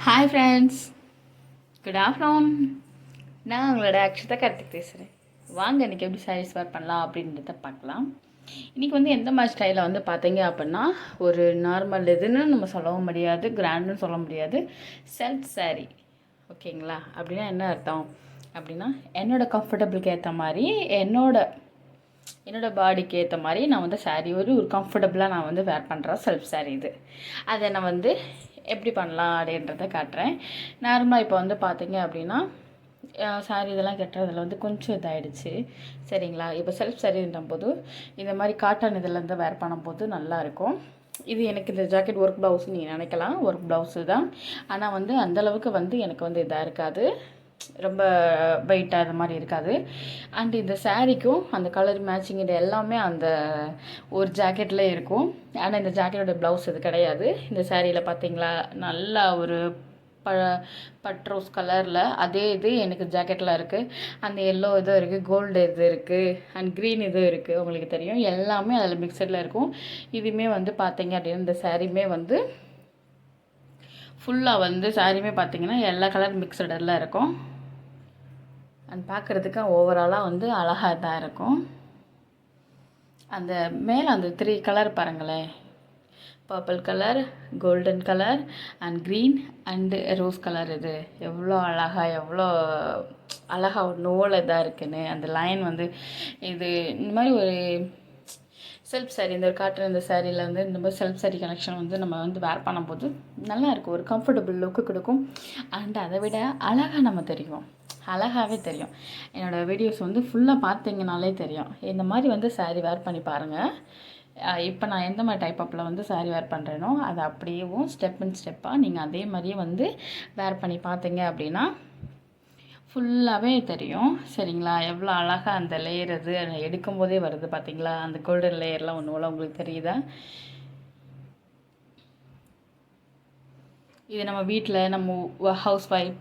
Hi friends, good afternoon. நான் உங்களோட அக்ஷதா கார்த்திக் பேசுகிறேன். வாங்க இன்றைக்கி எப்படி சாரீஸ் வேர் பண்ணலாம் அப்படின்றத பார்க்கலாம். இன்றைக்கி வந்து எந்த மாதிரி ஸ்டைலில் வந்து பார்த்தீங்க அப்படின்னா, ஒரு நார்மல் இதுன்னு நம்ம சொல்லவும் முடியாது, கிராண்டுன்னு சொல்ல முடியாது, செல்ஃப் சாரீ. ஓகேங்களா? அப்படின்னா என்ன அர்த்தம் அப்படின்னா, என்னோடய கம்ஃபர்டபுளுக்கு ஏற்ற மாதிரி என்னோட பாடிக்கு ஏற்ற மாதிரி நான் வந்து சாரீ ஒரு கம்ஃபர்டபுளாக நான் வந்து வேர் பண்ணுறேன் செல்ஃப் சாரீ இது. அதை நான் வந்து எப்படி பண்ணலாம் அப்படின்றத காட்டுறேன். நார்மலாக இப்போ வந்து பார்த்தீங்க அப்படின்னா சாரீ இதெல்லாம் கட்டுறதுல வந்து கொஞ்சம் இதாகிடுச்சு. சரிங்களா? இப்போ செல்ஃப் சாரீன்ற போது இந்த மாதிரி காட்டன் இதிலேருந்து வேர் பண்ணும்போது நல்லாயிருக்கும். இது எனக்கு இந்த ஜாக்கெட் ஒர்க் ப்ளவுஸ் நீங்கள் நினைக்கலாம், ஒர்க் ப்ளவுஸு தான். ஆனால் வந்து அந்தளவுக்கு வந்து எனக்கு வந்து இதாக இருக்காது, ரொம்ப வெயிட்டாக அது மாதிரி இருக்காது. அண்ட் இந்த சாரீக்கும் அந்த கலர் மேட்சிங் இது எல்லாமே அந்த ஒரு ஜாக்கெட்டில் இருக்கும். ஆனால் இந்த ஜாக்கெட்டோட ப்ளவுஸ் இது கிடையாது. இந்த சாரியில் பார்த்தீங்களா, நல்லா ஒரு பட்ரோஸ் கலரில் அதே இது எனக்கு ஜாக்கெட்டில் இருக்குது. அந்த எல்லோ இதுவும் இருக்குது, கோல்டு இது இருக்குது, அண்ட் க்ரீன் இதுவும் இருக்குது. உங்களுக்கு தெரியும், எல்லாமே அதில் மிக்சடில் இருக்கும். இதுவுமே வந்து பார்த்தீங்க அப்படின்னா இந்த சாரியுமே வந்து ஃபுல்லாக வந்து சாரியுமே பார்த்தீங்கன்னா எல்லா கலர் மிக்சடில் இருக்கும். அண்ட் பார்க்குறதுக்கு ஓவராலாக வந்து அழகாக தான் இருக்கும். அந்த மேலே அந்த 3 கலர் பாருங்களேன், purple colour, golden colour and green and rose colour. இது எவ்வளோ அழகாக ஒரு நூல் இதாக இருக்குன்னு அந்த லைன் வந்து இது இந்த மாதிரி ஒரு செல்ஃப் சாரீ, இந்த ஒரு காட்டன் இந்த சாரியில் வந்து இந்த மாதிரி செல்ஃப் சாரீ கலெக்ஷன் வந்து நம்ம வந்து வேர் பண்ணும்போது நல்லாயிருக்கும், ஒரு கம்ஃபர்டபுள் லுக்கு கொடுக்கும். அண்ட் அதை விட அழகாக நம்ம தெரியும், அழகாகவே தெரியும். என்னோடய வீடியோஸ் வந்து ஃபுல்லாக பார்த்தீங்கனாலே தெரியும். இந்த மாதிரி வந்து சாரீ வேர் பண்ணி பாருங்கள். இப்போ நான் எந்த மாதிரி டைப் அப்பில் வந்து சாரீ வேர் பண்ணுறேனோ அதை அப்படியேவும் ஸ்டெப் அண்ட் ஸ்டெப்பாக நீங்கள் அதே மாதிரியே வந்து வேர் பண்ணி பார்த்தீங்க அப்படின்னா ஃபுல்லாகவே தெரியும். சரிங்களா? எவ்வளோ அழகாக அந்த லேயர் அது எடுக்கும்போதே வருது பார்த்தீங்களா, அந்த கோல்டன் லேயர்லாம் ஒன்று போல் உங்களுக்கு தெரியுதா? இது நம்ம வீட்டில் நம்ம ஹவுஸ் ஒய்ஃப்,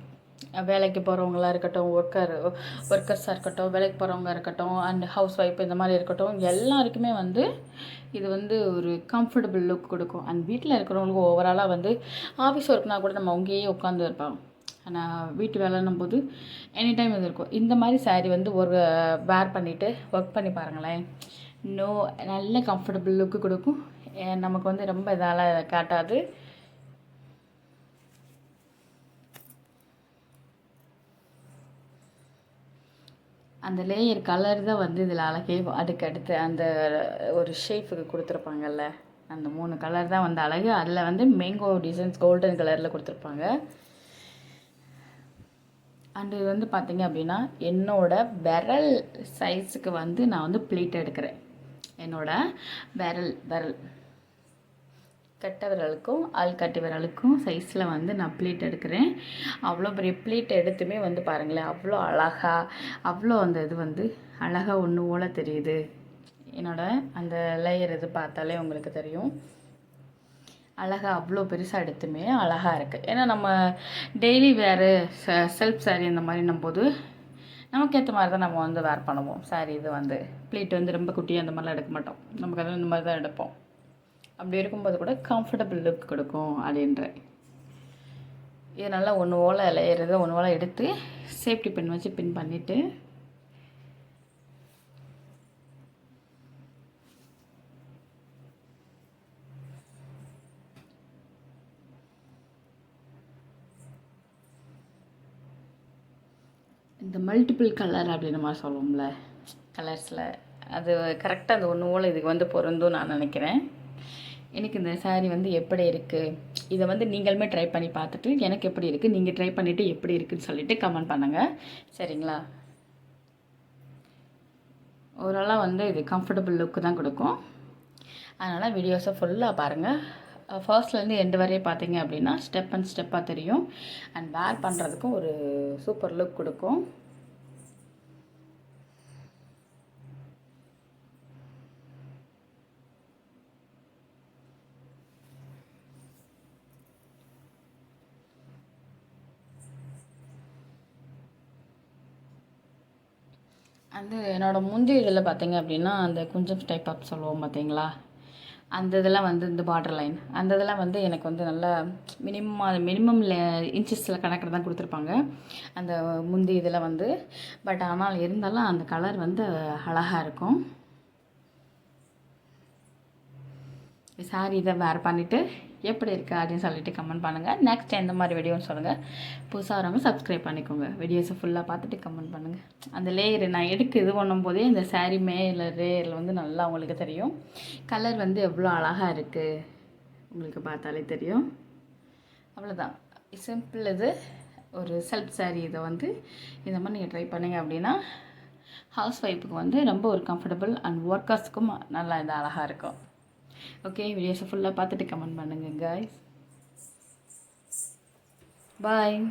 வேலைக்கு போகிறவங்களாக இருக்கட்டும், ஒர்க்கர்ஸாக இருக்கட்டும், வேலைக்கு போகிறவங்க இருக்கட்டும், அண்ட் ஹவுஸ் ஒய்ஃப் இந்த மாதிரி இருக்கட்டும், எல்லாருக்குமே வந்து இது வந்து ஒரு கம்ஃபர்டபுள் லுக் கொடுக்கும். அண்ட் வீட்டில் இருக்கிறவங்களுக்கு ஓவராலாக வந்து ஆஃபீஸ் ஒர்க்னால் கூட நம்ம அங்கேயே உட்காந்து இருப்போம். ஆனால் வீட்டு வேலைன்னும் போது எனி டைம் இது இருக்கும். இந்த மாதிரி சாரீ வந்து ஒரு வேர் பண்ணிவிட்டு ஒர்க் பண்ணி பாருங்களேன். நல்ல கம்ஃபர்டபுள் லுக்கு கொடுக்கும். நமக்கு வந்து ரொம்ப இதால் காட்டாது. அந்த லேயர் கலர் தான் வந்து இதில் அழகே. அடுத்து அந்த ஒரு ஷேப்புக்கு கொடுத்துருப்பாங்கல்ல, அந்த 3 கலர் தான் வந்து அழகு. அதில் வந்து மேங்கோ டிசைன்ஸ் கோல்டன் கலரில் கொடுத்துருப்பாங்க. அண்டு இது வந்து பார்த்திங்க அப்படின்னா என்னோடய விரல் சைஸுக்கு வந்து நான் வந்து ப்ளீட் எடுக்கிறேன். என்னோடய விரல் கட்டை விரலுக்கும் ஆள்காட்டி விரலுக்கும் சைஸில் வந்து நான் ப்ளீட் எடுக்கிறேன். அவ்வளோ பெரிய ப்ளீட் எடுத்துமே வந்து பாருங்களேன், அவ்வளோ அழகாக, அவ்வளோ அந்த இது வந்து அழகாக ஒன்று போல் தெரியுது. என்னோடய அந்த லேயர் இது பார்த்தாலே உங்களுக்கு தெரியும், அழகாக அவ்வளோ பெருசாக எடுத்துமே அழகாக இருக்குது. ஏன்னா நம்ம டெய்லி வேறு செல்ஃப் சாரீ இந்த மாதிரின்னும் போது நமக்கு ஏற்ற மாதிரி தான் நம்ம வந்து வேர் பண்ணுவோம். சாரீ இது வந்து ப்ளீட் வந்து ரொம்ப குட்டியாக அந்த மாதிரிலாம் எடுக்க மாட்டோம், நமக்கு அது இந்த மாதிரி தான் எடுப்போம். அப்படி இருக்கும்போது கூட கம்ஃபர்டபுள் லுக் கொடுக்கும் அப்படின்ற. இது நல்லா ஒன்று ஓலை லேயர் ஒன்று ஓலை எடுத்து சேஃப்டி பின் வச்சு பின் பண்ணிவிட்டு இந்த மல்டிபிள் கலர் அப்படின்னு மாதிரி சொல்லுவோம்ல, கலர்ஸில் அது கரெக்டாக அந்த ஒன்று ஓலை இதுக்கு வந்து பொருந்தும் நான் நினைக்கிறேன். எனக்கு இந்த சாரீ வந்து எப்படி இருக்குது, இதை வந்து நீங்களுமே ட்ரை பண்ணி பார்த்துட்டு எனக்கு எப்படி இருக்குது, நீங்கள் ட்ரை பண்ணிவிட்டு எப்படி இருக்குதுன்னு சொல்லிவிட்டு கமெண்ட் பண்ணுங்கள். சரிங்களா? ஓவராலாக வந்து இது கம்ஃபர்டபுள் லுக்கு தான் கொடுக்கும். அதனால் வீடியோஸை ஃபுல்லாக பாருங்கள். ஃபர்ஸ்ட்லேருந்து எண்டு வரையும் பார்த்தீங்க அப்படின்னா ஸ்டெப் அண்ட் ஸ்டெப்பாக தெரியும். அண்ட் வேர் பண்ணுறதுக்கும் ஒரு சூப்பர் லுக் கொடுக்கும். அந்த என்னோடய முந்தி இதில் பார்த்தீங்க அப்படின்னா அந்த குஞ்சம் டைப் அப் சொல்லுவோம் பார்த்தீங்களா, அந்த இதெல்லாம் வந்து இந்த பார்டர் லைன் அந்த இதெல்லாம் வந்து எனக்கு வந்து நல்லா மினிமம் இன்ச்சஸில் கணக்கில் தான் கொடுத்துருப்பாங்க அந்த முந்தி இதில் வந்து. பட் ஆனால் இருந்தாலும் அந்த கலர் வந்து அழகாக இருக்கும். சாரி இதை வேர் பண்ணிவிட்டு எப்படி இருக்குது அப்படின்னு சொல்லிட்டு கமெண்ட் பண்ணுங்கள். நெக்ஸ்ட் எந்த மாதிரி வீடியோன்னு சொல்லுங்கள். புதுசாக வரவங்க சப்ஸ்கிரைப் பண்ணிக்கோங்க. வீடியோஸை ஃபுல்லாக பார்த்துட்டு கமெண்ட் பண்ணுங்கள். அந்த லேயரு நான் இது பண்ணும்போதே இந்த சாரீ மேலே லேயரில் வந்து நல்லா உங்களுக்கு தெரியும். கலர் வந்து எவ்வளோ அழகாக இருக்குது உங்களுக்கு பார்த்தாலே தெரியும். அவ்வளோதான், சிம்பிள். இது ஒரு செல்ஃப் சாரீ. இதை வந்து இந்த மாதிரி நீங்கள் ட்ரை பண்ணிங்க அப்படின்னா ஹவுஸ் ஒய்ஃபுக்கு வந்து ரொம்ப ஒரு கம்ஃபர்டபுள் அண்ட் ஒர்க்கர்ஸுக்கும் நல்லா இது அழகாக இருக்கும். ஓகே, வீடியோஸை ஃபுல்லாக பார்த்துட்டு கமெண்ட் பண்ணுங்கள் காய்ஸ். பாய்.